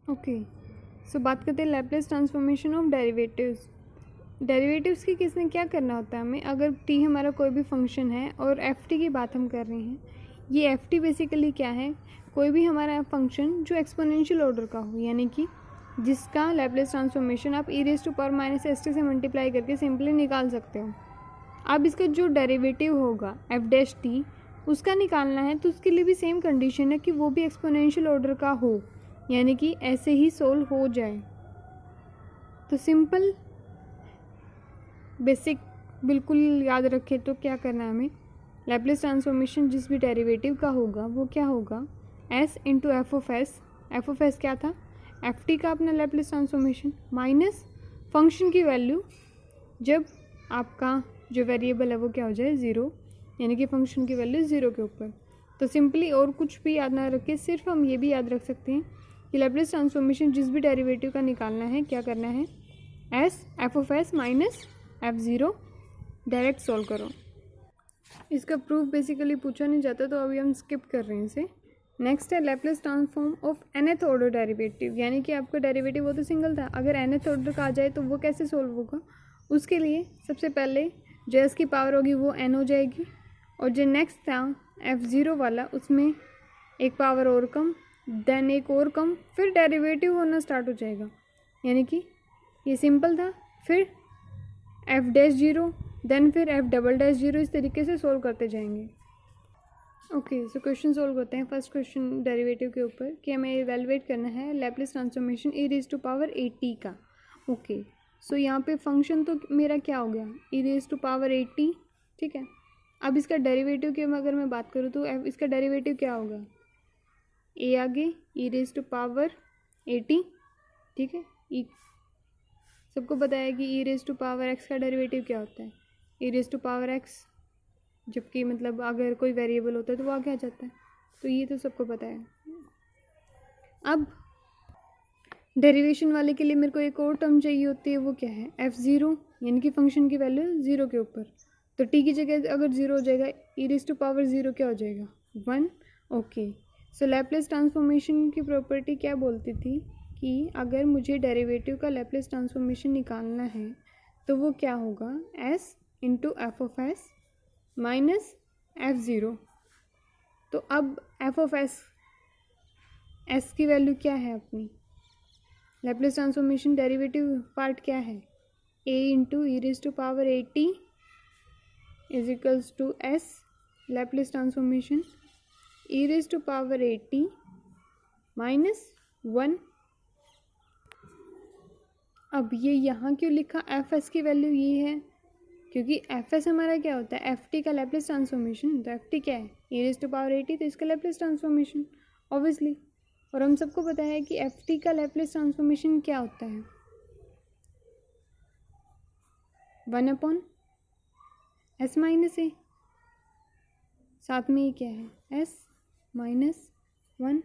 Okay, सो बात करते हैं Laplace transformation of derivatives. Derivatives की किसने क्या करना होता है हमें, अगर टी हमारा कोई भी फंक्शन है और एफ टी की बात हम कर रहे हैं, ये एफ टी बेसिकली क्या है, कोई भी हमारा फंक्शन जो एक्सपोनेंशियल ऑर्डर का हो, यानी कि जिसका लैप्लेस ट्रांसफॉर्मेशन आप e raise to power minus s t से मल्टीप्लाई करके सिंपली निकाल सकते हो। अब इसका जो डेरिवेटिव होगा एफ डैश टी, उसका निकालना है, तो उसके लिए भी सेम कंडीशन है कि वो भी एक्सपोनेंशियल ऑर्डर का हो, यानी कि ऐसे ही सोल्व हो जाए। तो सिंपल बेसिक बिल्कुल याद रखें तो क्या करना है हमें, लैप्लेस ट्रांसफॉर्मेशन जिस भी डेरिवेटिव का होगा वो क्या होगा, S into F of S. F of S क्या था, एफ टी का अपना लैप्लेस ट्रांसफॉर्मेशन माइनस फंक्शन की वैल्यू जब आपका जो वेरिएबल है वो क्या हो जाए ज़ीरो, यानी कि फंक्शन की वैल्यू ज़ीरो के ऊपर। तो सिंपली और कुछ भी याद ना रखें, सिर्फ हम ये भी याद रख सकते हैं कि लैप्लेस ट्रांसफॉर्मेशन जिस भी डेरिवेटिव का निकालना है क्या करना है, S F of S minus F zero, direct solve करो। इसका प्रूफ बेसिकली पूछा नहीं जाता तो अभी हम स्किप कर रहे हैं इसे। नेक्स्ट है Laplace transform of nth order derivative, यानी कि आपका डेरिवेटिव वो तो सिंगल था, अगर nth ऑर्डर का आ जाए तो वो कैसे सॉल्व होगा। उसके लिए सबसे पहले जो एस की पावर होगी वो n हो जाएगी, और जो नेक्स्ट था f0 वाला उसमें एक पावर और कम, देन एक और कम, फिर डेरिवेटिव होना स्टार्ट हो जाएगा, यानी कि ये सिंपल था, फिर एफ डैश जीरो, देन फिर एफ डबल डैश जीरो, इस तरीके से सोल्व करते जाएंगे। ओके, सो क्वेश्चन सोल्व करते हैं। फर्स्ट क्वेश्चन डेरिवेटिव के ऊपर कि हमें इवेलुएट करना है Laplace transformation E raise to power A T का। ओके, सो यहाँ पे फंक्शन तो मेरा क्या हो गया, e raise to power A t, ठीक है। अब इसका डेरिवेटिव की अगर मैं बात करूँ तो इसका डेरिवेटिव क्या होगा, ए आगे e raise to power A t, ठीक है। ई सबको पता है कि e raise to power x का डेरिवेटिव क्या होता है, e raise to power x, जबकि मतलब अगर कोई वेरिएबल होता है तो वो आगे आ जाता है, तो ये तो सबको पता है। अब डेरिवेशन वाले के लिए मेरे को एक और टर्म चाहिए होती है, वो क्या है, f0, यानी कि फंक्शन की वैल्यू ज़ीरो के ऊपर, तो t की जगह अगर ज़ीरो हो जाएगा e raise to power zero क्या हो जाएगा, 1। ओके, सो लैप्लेस ट्रांसफॉर्मेशन की प्रॉपर्टी क्या बोलती थी कि अगर मुझे डेरिवेटिव का लैप्लेस ट्रांसफॉर्मेशन निकालना है तो वो क्या होगा, s into F of S minus f0। तो अब f ऑफ s की वैल्यू क्या है अपनी, लैप्लेस ट्रांसफॉर्मेशन डेरिवेटिव पार्ट क्या है, a into E raise to power A t is equals to s Laplace transformation E raise to power A T minus 1। अब ये यहाँ क्यों लिखा, एफ एस की वैल्यू ये है क्योंकि एफ एस हमारा क्या होता है, एफ टी का लैप्लेस ट्रांसफॉर्मेशन, तो एफ टी क्या है, e raise to power A t, तो इसका लैप्लेस ट्रांसफॉर्मेशन ऑब्वियसली। और हम सबको पता है कि एफ टी का लैप्लेस ट्रांसफॉर्मेशन क्या होता है, 1 अपॉन एस माइनस ए, साथ में ये क्या है, एस माइनस 1।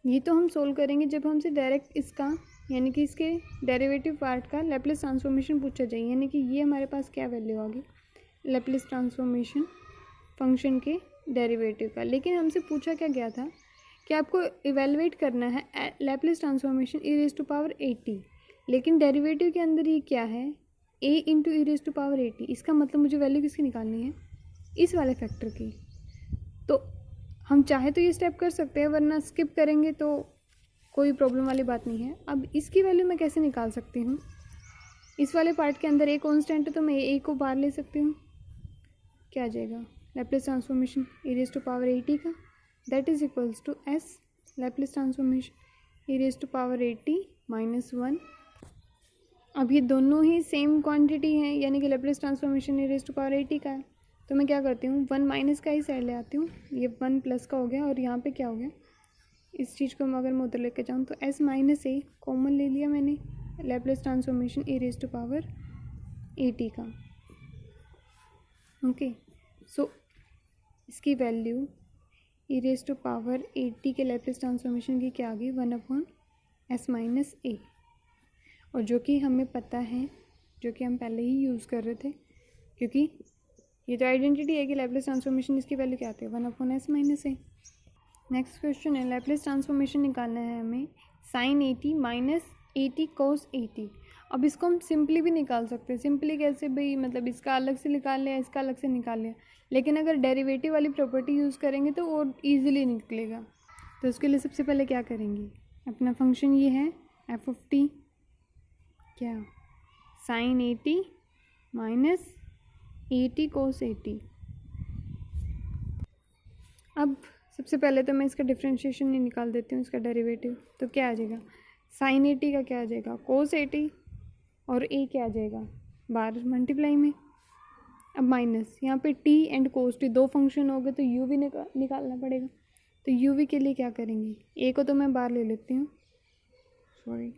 ये तो हम सोल्व करेंगे जब हमसे डायरेक्ट इसका यानी कि इसके डेरिवेटिव पार्ट का लैप्लेस ट्रांसफॉर्मेशन पूछा जाए, यानी कि ये हमारे पास क्या वैल्यू आ गई, लैप्लेस ट्रांसफॉर्मेशन फंक्शन के डेरिवेटिव का। लेकिन हमसे पूछा क्या गया था कि आपको इवेलुएट करना है Laplace transformation E raise to power A T, लेकिन डेरिवेटिव के अंदर ये क्या है, A into E raise to power A T, इसका मतलब मुझे वैल्यू किसकी निकालनी है, इस वाले फैक्टर की। तो हम चाहे तो ये स्टेप कर सकते हैं, वरना स्किप करेंगे तो कोई प्रॉब्लम वाली बात नहीं है। अब इसकी वैल्यू मैं कैसे निकाल सकती हूँ, इस वाले पार्ट के अंदर ए कॉन्स्टेंट है तो मैं ए को बाहर ले सकती हूँ, क्या आ जाएगा, Laplace transformation E raise to power A T का, that is equals to S Laplace transformation E raise to power A T minus 1। अब ये दोनों ही सेम क्वांटिटी हैं, यानी कि Laplace transformation E raise to power A T का है, तो मैं क्या करती हूँ, 1 माइनस का ही साइड ले आती हूँ, ये 1 प्लस का हो गया, और यहाँ पे क्या हो गया, इस चीज़ को अगर मैं उधर लेके जाऊँ तो एस माइनस ए कॉमन ले लिया मैंने, Laplace transformation E raise to power A T का। ओके, सो इसकी value e raise to power A t के लैप्लेस ट्रांसफॉर्मेशन की क्या आ गई, 1 अपॉन एस माइनस ए, और जो कि हमें पता है, जो कि हम पहले ही यूज़ कर रहे थे, क्योंकि ये तो आइडेंटिटी है कि लैप्लेस ट्रांसफॉर्मेशन इसकी वैल्यू क्या आती है, 1 अपॉन एस माइनस ए। नेक्स्ट क्वेश्चन है, लैप्लेस ट्रांसफॉर्मेशन निकालना है हमें साइन 80 माइनस 80 कोस 80। अब इसको हम सिंपली भी निकाल सकते हैं। सिंपली कैसे भाई, मतलब इसका अलग से निकाल लिया, इसका अलग से निकाल लिया, लेकिन अगर डेरिवेटिव वाली प्रॉपर्टी यूज़ करेंगे तो वो ईजिली निकलेगा। तो उसके लिए सबसे पहले क्या करेंगे, अपना फंक्शन ये है एफ ऑफ टी, क्या साइन 80 माइनस 80 कोस 80। अब सबसे पहले तो मैं इसका डिफ्रेंशिएशन नहीं निकाल देती हूँ, इसका डेरिवेटिव। तो क्या आ जाएगा, साइन 80 का क्या आ जाएगा कोस 80, और ए क्या आ जाएगा बार मल्टीप्लाई में। अब माइनस यहाँ पे टी एंड कोस टी दो फंक्शन हो गए, तो यू भी निकालना पड़ेगा। तो यू वी के लिए क्या करेंगे, ए को तो मैं बार ले लेती हूँ, सॉरी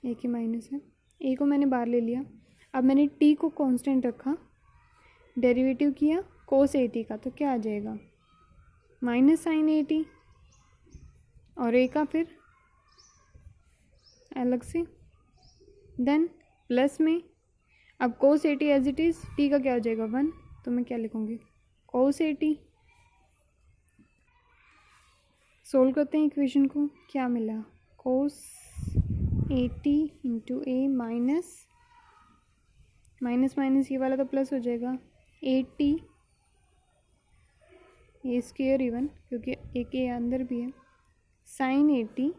ए की माइनस है, ए को मैंने बार ले लिया। अब मैंने टी को कांस्टेंट रखा, डेरिवेटिव किया कोस 80 का, तो क्या आ जाएगा माइनस साइन 80, और ए का फिर अलग से, देन प्लस में। अब कोस 80 एज इट इज़, टी का क्या हो जाएगा 1, तो मैं क्या लिखूँगी कोस 80। सोल्व करते हैं इक्वेशन को, क्या मिला कोस 80 इंटू ए माइनस माइनस ये वाला तो प्लस हो जाएगा 80 ए स्क्वायर इवन, क्योंकि एक ए अंदर भी है, साइन 80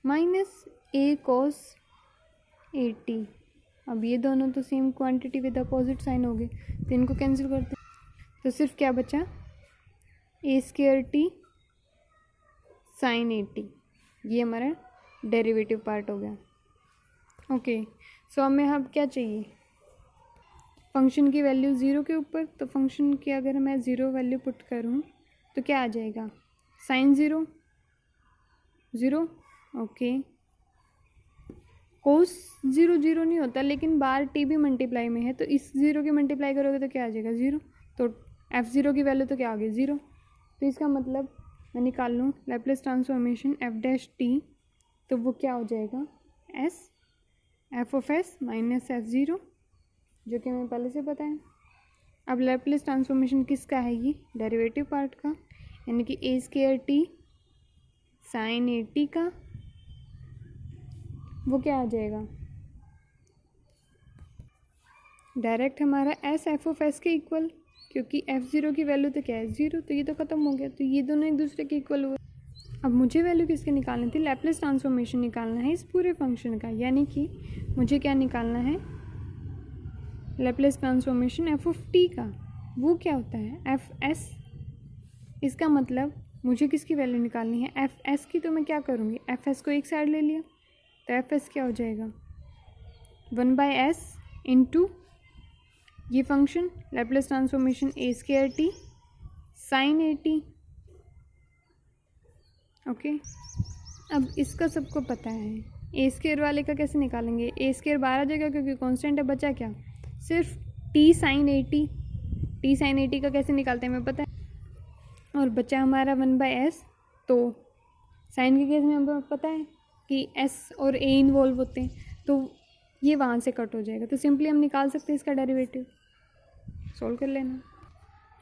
माइनस ए कोस 80। अब ये दोनों तो same quantity with opposite sign हो गए, तो इनको कैंसिल करते हैं। तो सिर्फ क्या बचा ए स्क्वायर टी साइन 80, ये हमारा डेरिवेटिव पार्ट हो गया। ओके, सो हमें अब क्या चाहिए, फंक्शन की वैल्यू 0 के ऊपर। तो फंक्शन की अगर मैं 0 वैल्यू पुट करूँ तो क्या आ जाएगा साइन 0 0, ओके। कोस 0 0 नहीं होता, लेकिन बार टी भी मल्टीप्लाई में है, तो इस 0 की मल्टीप्लाई करोगे तो क्या आ जाएगा 0। तो f0 की वैल्यू तो क्या आ गई 0। तो इसका मतलब मैं निकाल लूँ Laplace transformation F dash T, तो वो क्या हो जाएगा S F of S minus f0, जो कि हमें पहले से पता है। अब लैप्लेस ट्रांसफॉर्मेशन किसका है, ये डेरिवेटिव पार्ट का, यानी कि ए स्क्वायर टी साइन 80 का, वो क्या आ जाएगा डायरेक्ट हमारा एस एफ ऑफ एस के इक्वल, क्योंकि f0 की वैल्यू तो क्या है 0, तो ये तो ख़त्म हो गया, तो ये दोनों एक दूसरे के इक्वल हुए। अब मुझे वैल्यू किसके निकालनी थी, लैप्लेस ट्रांसफॉर्मेशन निकालना है इस पूरे फंक्शन का, यानी कि मुझे क्या निकालना है Laplace transformation F of T का। वो क्या होता है एफ एस, इसका मतलब मुझे किसकी वैल्यू निकालनी है एफ एस की। तो मैं क्या करूँगी, एफ एस को एक साइड ले लिया, तो एफ एस क्या हो जाएगा 1/s इंटू ये फंक्शन लैप्लेस ट्रांसफॉर्मेशन ए स्क्वायर टी साइन 80, ओके। अब इसका सबको पता है, ए स्क्वायर वाले का कैसे निकालेंगे, ए स्क्वायर बाहर आ जाएगा क्योंकि कांस्टेंट है, बचा क्या सिर्फ टी साइन 80। टी साइन 80 का कैसे निकालते हैं हमें पता है, और बचा हमारा 1/s। तो साइन के केस में हमें पता है कि s और a इन्वॉल्व होते हैं, तो ये वहाँ से कट हो जाएगा, तो सिंपली हम निकाल सकते हैं इसका डेरिवेटिव। सोल्व कर लेना।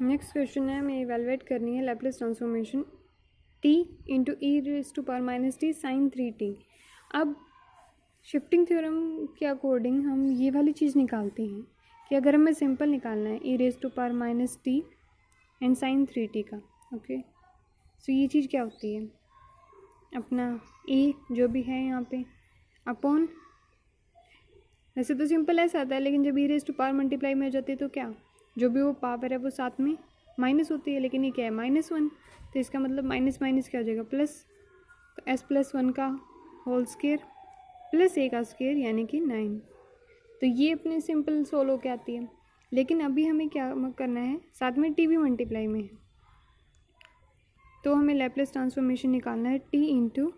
नेक्स्ट क्वेश्चन है, हमें इवेलुएट करनी है Laplace transformation t into E raise to power minus T sine 3t। अब शिफ्टिंग थ्योरम के अकॉर्डिंग हम ये वाली चीज़ निकालते हैं कि अगर हमें सिंपल निकालना है e raise to power minus t and sine 3t का, ओके। सो ये चीज़ क्या होती है, अपना ए जो भी है यहाँ पे अपॉन, वैसे तो सिंपल ऐसा आता है, लेकिन जब e raise to power multiply में हो जाती है तो क्या जो भी वो पावर है वो साथ में माइनस होती है, लेकिन ये क्या है -1, तो इसका मतलब माइनस माइनस क्या हो जाएगा प्लस। तो s+1 का होल स्क्वायर प्लस a का स्क्वायर यानी कि 9। तो ये अपने सिंपल सोल्व होके आती है, लेकिन अभी हमें क्या करना है, साथ में t भी मल्टीप्लाई में है, तो हमें लैप्लेस ट्रांसफॉर्मेशन निकालना है t into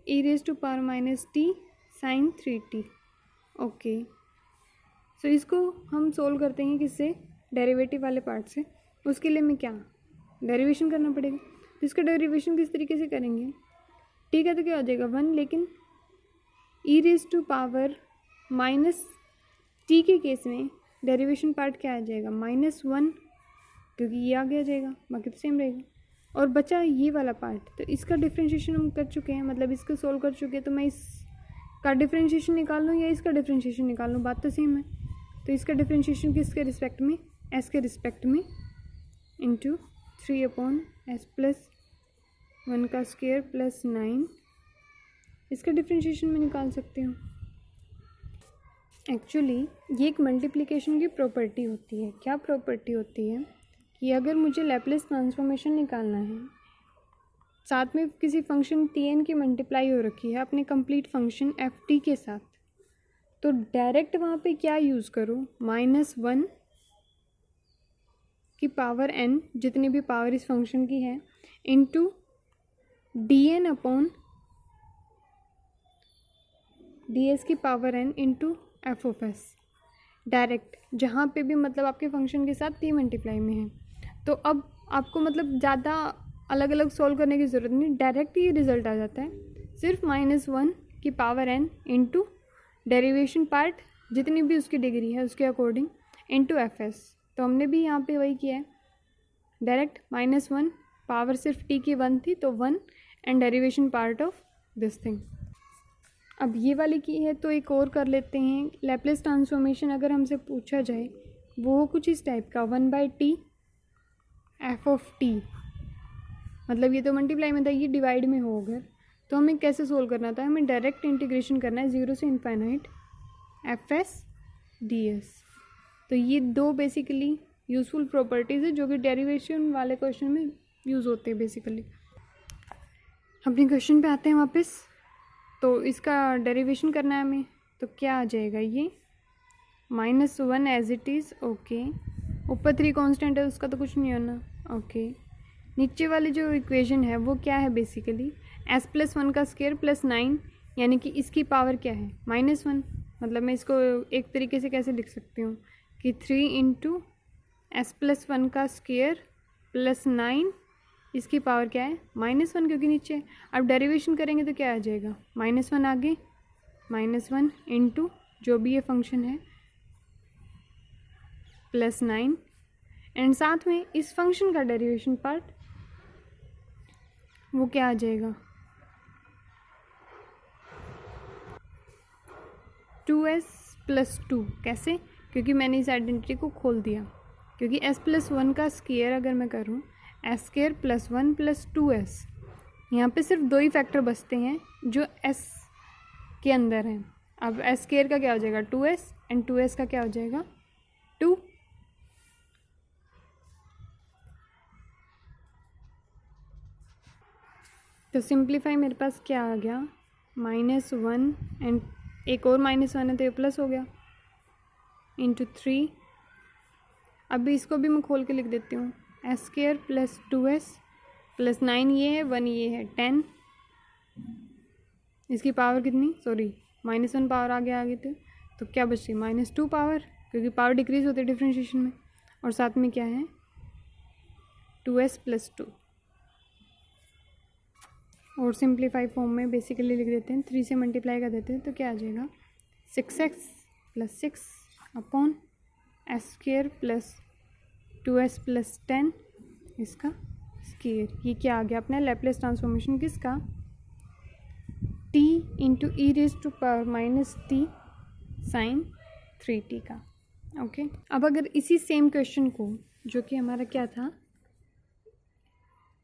E raise to power minus T sine 3t, okay. So इसको हम सोल्व करते हैं किससे, डेरिवेटिव वाले पार्ट से। उसके लिए हमें क्या डेरिवेशन करना पड़ेगा, तो इसका डेरिवेशन किस तरीके से करेंगे, ठीक है, तो क्या हो जाएगा 1, लेकिन e raise to power minus t के केस में डेरिवेशन पार्ट क्या आ जाएगा -1 क्योंकि ये आगे आ जाएगा, बाकी तो सेम रहेगा। और बचा ये वाला पार्ट, तो इसका डिफ्रेंशिएशन हम कर चुके हैं, मतलब इसको सोल्व कर चुके हैं। तो मैं इसका डिफ्रेंशिएशन निकाल लूँ या इसका डिफ्रेंशिएशन निकाल लूँ, बात तो सेम है। तो इसका डिफ्रेंशिएशन किसके रिस्पेक्ट में, एस के रिस्पेक्ट में, इंटू 3/s+1 का स्क्वायर प्लस 9, इसका डिफ्रेंशिएशन में निकाल सकती हूँ। एक्चुअली ये एक मल्टीप्लिकेशन की प्रॉपर्टी होती है। क्या प्रॉपर्टी होती है कि अगर मुझे लैप्लेस ट्रांसफॉर्मेशन निकालना है, साथ में किसी फंक्शन tn की मल्टीप्लाई हो रखी है अपने कंप्लीट फंक्शन ft के साथ, तो डायरेक्ट वहाँ पे क्या यूज़ करो, -1 की पावर n, जितनी भी पावर इस फंक्शन की है, इंटू dn अपॉन ds की power n into F of S. Direct जहाँ पे भी मतलब आपके फंक्शन के साथ t मल्टीप्लाई में है। तो अब आपको मतलब ज़्यादा अलग अलग सॉल्व करने की ज़रूरत नहीं, डायरेक्ट ये रिज़ल्ट आ जाता है। सिर्फ -1 की power n into derivation part जितनी भी उसकी डिग्री है उसके अकॉर्डिंग इंटू एफ एस। तो हमने भी यहाँ पे वही किया है, डायरेक्ट -1, पावर सिर्फ t की 1 थी तो 1 and derivation part of this thing. अब ये वाली की है तो एक और कर लेते हैं। लैप्लेस ट्रांसफॉर्मेशन अगर हमसे पूछा जाए वो कुछ इस टाइप का, 1/t एफ ऑफ टी, मतलब ये तो मल्टीप्लाई में था, ये डिवाइड में हो अगर, तो हमें कैसे सोल्व करना था, हमें डायरेक्ट इंटीग्रेशन करना है 0 से infinite F S D S. तो ये दो बेसिकली यूज़फुल प्रॉपर्टीज़ है जो कि डेरिवेशन वाले क्वेश्चन में यूज़ होते हैं बेसिकली। अपने क्वेश्चन पे आते हैं वापस। तो इसका डेरिवेशन करना है हमें, तो क्या आ जाएगा, ये -1 एज इट इज़, ओके। ऊपर 3 कांस्टेंट है उसका तो कुछ नहीं होना, ओके। नीचे वाली जो इक्वेशन है वो क्या है बेसिकली, s+1 का स्क्वायर प्लस 9, यानी कि इसकी पावर क्या है, -1। मतलब मैं इसको एक तरीके से कैसे लिख सकती हूँ कि 3 इंटू s+1 का स्क्वायर प्लस 9, इसकी पावर क्या है, -1, क्योंकि नीचे। अब डेरिवेशन करेंगे तो क्या आ जाएगा, -1 आगे, -1 इंटू जो भी ये फंक्शन है प्लस 9, एंड साथ में इस फंक्शन का डेरिवेशन पार्ट वो क्या आ जाएगा, 2s+2। कैसे, क्योंकि मैंने इस आइडेंटिटी को खोल दिया, क्योंकि s+1 का स्क्वायर अगर मैं करूँ s² + 1 + 2s, यहाँ पे सिर्फ 2 ही फैक्टर बचते हैं जो s के अंदर हैं। अब s² का क्या हो जाएगा 2s, एंड 2s का क्या हो जाएगा 2। तो सिंप्लीफाई मेरे पास क्या आ गया, -1 एंड एक और -1 है तो ये प्लस हो गया, इंटू 3। अभी इसको भी मैं खोल के लिख देती हूँ, s² + 2s + 9 ये है, 1 ये है, 10। इसकी पावर कितनी, सॉरी -1 पावर आगे आ गई थी, तो क्या बचती है -2 पावर, क्योंकि पावर डिक्रीज होती है डिफ्रेंशिएशन में। और साथ में क्या है 2s + 2। और सिंप्लीफाई फॉर्म में बेसिकली लिख देते हैं, 3 से मल्टीप्लाई कर देते हैं तो क्या आ जाएगा 6x + 6 अपॉन s² + 2s + 10 इसका स्क्वायर। ये क्या आ गया अपना लैप्लेस ट्रांसफॉर्मेशन किसका, t into e⁻⁻t sin 3t का, ओके। अब अगर इसी सेम क्वेश्चन को, जो कि हमारा क्या था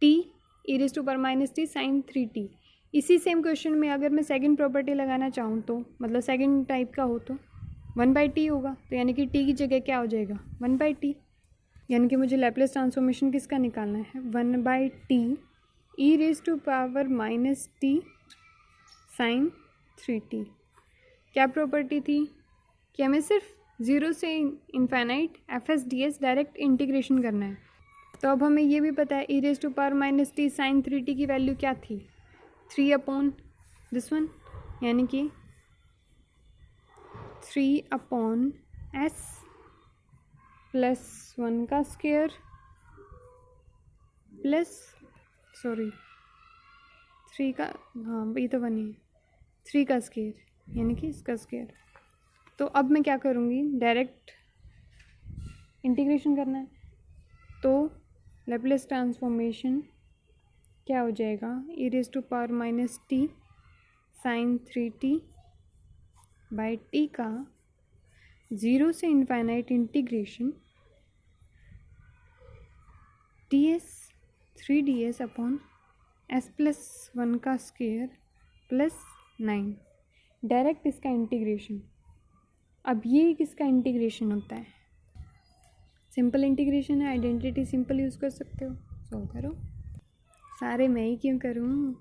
t e⁻⁻t sin 3t, इसी सेम क्वेश्चन में अगर मैं सेकंड प्रॉपर्टी लगाना चाहूँ तो, मतलब सेकंड टाइप का हो तो 1/t होगा, तो यानी कि t की जगह क्या हो जाएगा 1/t, यानी कि मुझे लैप्लेस ट्रांसफॉर्मेशन किसका निकालना है 1/t e⁻⁻t sin 3t। क्या प्रॉपर्टी थी कि हमें सिर्फ 0 से infinite fs ds direct integration करना है। तो अब हमें ये भी पता है e⁻⁻t sin 3t की वैल्यू क्या थी, 3 अपॉन दिस वन, यानी कि 3 अपॉन s + 1 का स्क्वायर प्लस, सॉरी 3 का, हाँ ये तो 1 है, 3 का स्क्वायर यानी कि इसका स्क्वायर। तो अब मैं क्या करूँगी, डायरेक्ट इंटीग्रेशन करना है, तो लैप्लेस ट्रांसफॉर्मेशन क्या हो जाएगा, e⁻−t sin 3t by t का 0 से infinite integration ds 3ds upon s+1 का स्क्वायर +9, डायरेक्ट इसका इंटीग्रेशन। अब ये किसका इंटीग्रेशन होता है, सिंपल इंटीग्रेशन है, आइडेंटिटी सिंपल यूज़ कर सकते हो, सॉल्व करो। सारे मैं ही क्यों करूँ।